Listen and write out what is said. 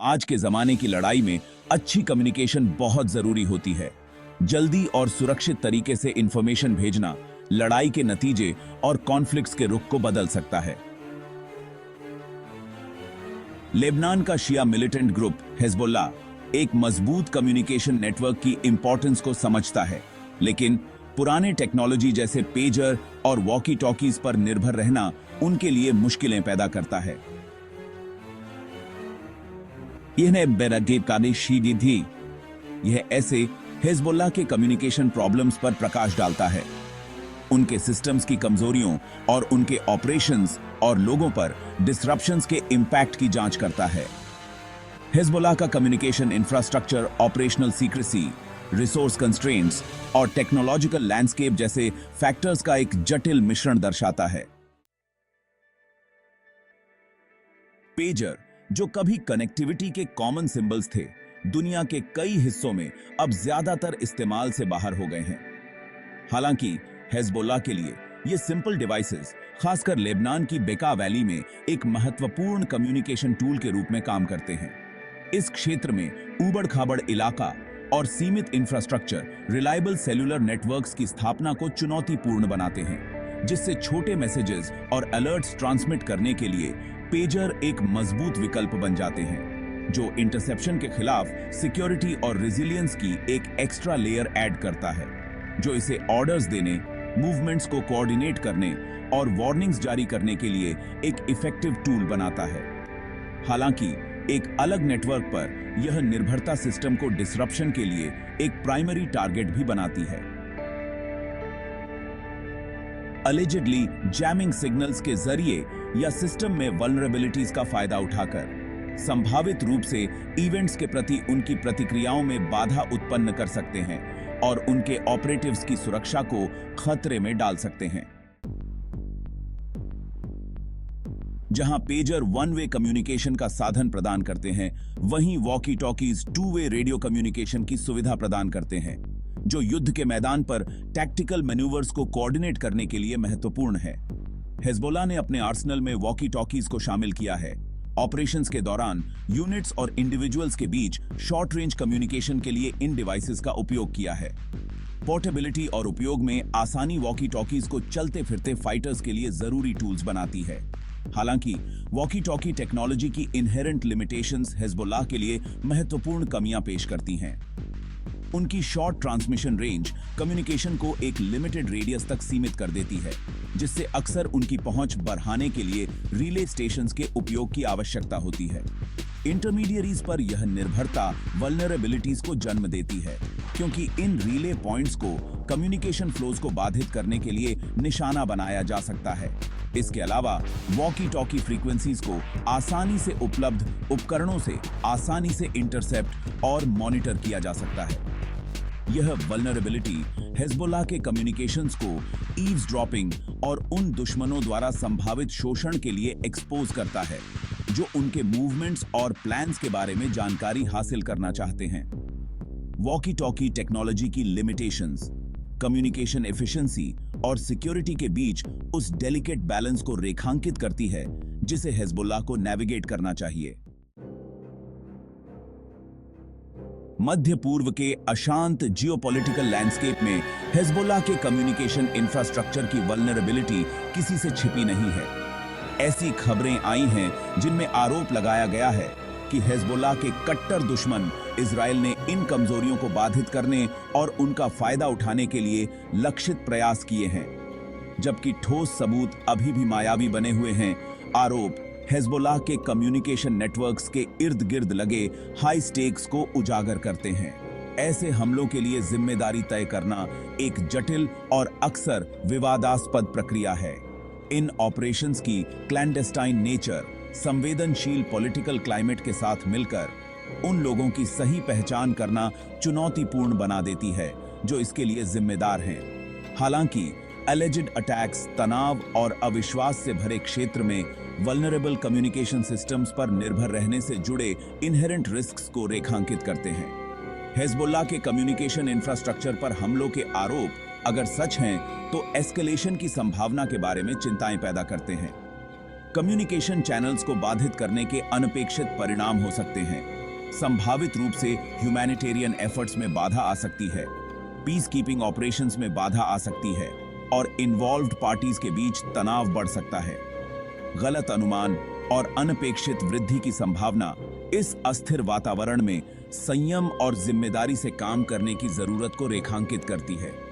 आज के जमाने की लड़ाई में अच्छी कम्युनिकेशन बहुत जरूरी होती है। जल्दी और सुरक्षित तरीके से इंफॉर्मेशन भेजना लड़ाई के नतीजे और कॉन्फ्लिक्ट्स के रुख को बदल सकता है। लेबनान का शिया मिलिटेंट ग्रुप हिजबुल्लाह एक मजबूत कम्युनिकेशन नेटवर्क की इंपॉर्टेंस को समझता है, लेकिन पुराने टेक्नोलॉजी जैसे पेजर और वॉकी टॉकीज पर निर्भर रहना उनके लिए मुश्किलें पैदा करता है। यह ऐसे हिजबुल्लाह के कम्युनिकेशन प्रॉब्लम्स पर प्रकाश डालता है, उनके सिस्टम्स की कमजोरियों और उनके ऑपरेशंस और लोगों पर डिसरप्शंस के इंपैक्ट की जांच करता है। हिजबुल्लाह का communication infrastructure operational secrecy, resource constraints और टेक्नोलॉजिकल लैंडस्केप जैसे फैक्टर्स का एक जटिल मिश्रण दर्शाता है। पेजर, जो कभी कनेक्टिविटी के कॉमन सिंबल्स थे, दुनिया के कई हिस्सों में अब ज्यादातर इस्तेमाल से बाहर हो गए हैं। हालांकि हिजबुल्लाह के लिए ये सिंपल डिवाइसेस खासकर लेबनान की बेका वैली में एक महत्वपूर्ण कम्युनिकेशन टूल के रूप में काम करते हैं। इस क्षेत्र में ऊबड़-खाबड़ इलाका और सीमित इंफ्रास्ट्रक्चर रिलायबल सेल्युलर नेटवर्क्स की स्थापना को चुनौतीपूर्ण बनाते हैं, जिससे छोटे मैसेजेस और अलर्ट्स ट्रांसमिट करने के लिए पेजर एक मजबूत विकल्प बन जाते हैं, जो इंटरसेप्शन के खिलाफ सिक्योरिटी और रेजिलियंस की एक एक्स्ट्रा लेयर ऐड करता है, जो इसे ऑर्डर्स देने, मूवमेंट्स को कोऑर्डिनेट करने और वार्निंग्स जारी करने के लिए एक इफेक्टिव टूल बनाता है। हालांकि एक अलग नेटवर्क पर यह निर्भरता सिस्टम को डिसरप्शन के लिए एक प्राइमरी टारगेट भी बनाती है। अलिजिडली जैमिंग सिग्नल्स के जरिए या सिस्टम में वल्नरेबिलिटीज का फायदा उठाकर संभावित रूप से इवेंट्स के प्रति उनकी प्रतिक्रियाओं में बाधा उत्पन्न कर सकते हैं और उनके ऑपरेटिव्स की सुरक्षा को खतरे में डाल सकते हैं। जहां पेजर वन वे कम्युनिकेशन का साधन प्रदान करते हैं, वहीं walkie talkies two way radio communication की सुविधा प्रदान करते हैं, जो युद्ध के मैदान पर टैक्टिकल मैन्यूवर्स को कोऑर्डिनेट करने के लिए महत्वपूर्ण है। हिजबुल्लाह ने अपने आर्सेनल में वॉकी टॉकीज को शामिल किया है। ऑपरेशंस के दौरान यूनिट्स और इंडिविजुअल्स के बीच शॉर्ट रेंज कम्युनिकेशन के लिए इन डिवाइसेस का उपयोग किया है। पोर्टेबिलिटी और उपयोग में आसानी वॉकी टॉकीज को चलते फिरते फाइटर्स के लिए जरूरी टूल्स बनाती है। हालांकि वॉकी टॉकी टेक्नोलॉजी की इनहेरेंट लिमिटेशंस हिजबुल्लाह के लिए महत्वपूर्ण कमियां पेश करती हैं। उनकी शॉर्ट ट्रांसमिशन रेंज कम्युनिकेशन को एक लिमिटेड रेडियस तक सीमित कर देती है, जिससे अक्सर उनकी पहुंच बढ़ाने के लिए रिले स्टेशंस के उपयोग की आवश्यकता होती है। इंटरमीडियरीज पर यह निर्भरता वल्नरेबिलिटीज को जन्म देती है, क्योंकि इन रिले पॉइंट्स को कम्युनिकेशन फ्लोज को बाधित करने के लिए निशाना बनाया जा सकता है। इसके अलावा वॉकी टॉकी फ्रीक्वेंसीज को आसानी से उपलब्ध उपकरणों से आसानी से इंटरसेप्ट और मॉनिटर किया जा सकता है। यह वल्नरेबिलिटी हिजबुल्लाह के कम्युनिकेशंस को ईव्सड्रॉपिंग और उन दुश्मनों द्वारा संभावित शोषण के लिए एक्सपोज करता है, जो उनके मूवमेंट्स और प्लान्स के बारे में जानकारी हासिल करना चाहते हैं। वॉकी टॉकी टेक्नोलॉजी की लिमिटेशंस कम्युनिकेशन एफिशिएंसी और सिक्योरिटी के बीच उस डेलिकेट बैलेंस को रेखांकित करती है, जिसे हिजबुल्लाह को नेविगेट करना चाहिए। मध्य पूर्व के अशांत जियोपॉलिटिकल लैंडस्केप में हिजबुल्लाह के कम्युनिकेशन इंफ्रास्ट्रक्चर की वल्नरेबिलिटी किसी से छिपी नहीं है। ऐसी खबरें आई हैं जिनमें आरोप लगाया गया है कि हिजबुल्लाह के कट्टर दुश्मन इजराइल ने इन कमजोरियों को बाधित करने और उनका फायदा उठाने के लिए लक्षित प्रयास किए हैं, जबकि ठोस सबूत अभी भी मायावी बने हुए हैं। आरोप हिजबुल्लाह के कम्युनिकेशन नेटवर्क्स के इर्द गिर्द लगे हाई स्टेक्स को उजागर करते हैं। ऐसे हमलों के लिए जिम्मेदारी तय करना एक जटिल और अक्सर विवादास्पद प्रक्रिया है। इन ऑपरेशंस की क्लैंडेस्टाइन नेचर संवेदनशील पॉलिटिकल क्लाइमेट के साथ मिलकर उन लोगों की सही पहचान करना चुनौतीपूर्ण बना देती है जो इसके लिए जिम्मेदार हैं। हालांकि एलिजिड अटैक्स तनाव और अविश्वास से भरे क्षेत्र में वल्नरेबल कम्युनिकेशन सिस्टम्स पर निर्भर रहने से जुड़े इनहेरेंट रिस्क्स को रेखांकित करते हैं। हिजबुल्लाह के कम्युनिकेशन इंफ्रास्ट्रक्चर पर हमलों के आरोप अगर सच हैं तो एस्केलेशन की संभावना के बारे में चिंताएं पैदा करते हैं। कम्युनिकेशन चैनल्स को बाधित करने के अनपेक्षित परिणाम हो सकते हैं। संभावित रूप से ह्यूमैनिटेरियन एफर्ट्स में बाधा आ सकती है, पीस कीपिंग ऑपरेशंस में बाधा आ सकती है और इन्वॉल्व्ड पार्टीज के बीच तनाव बढ़ सकता है। गलत अनुमान और अनपेक्षित वृद्धि की संभावना इस अस्थिर वातावरण में संयम और जिम्मेदारी से काम करने की जरूरत को रेखांकित करती है।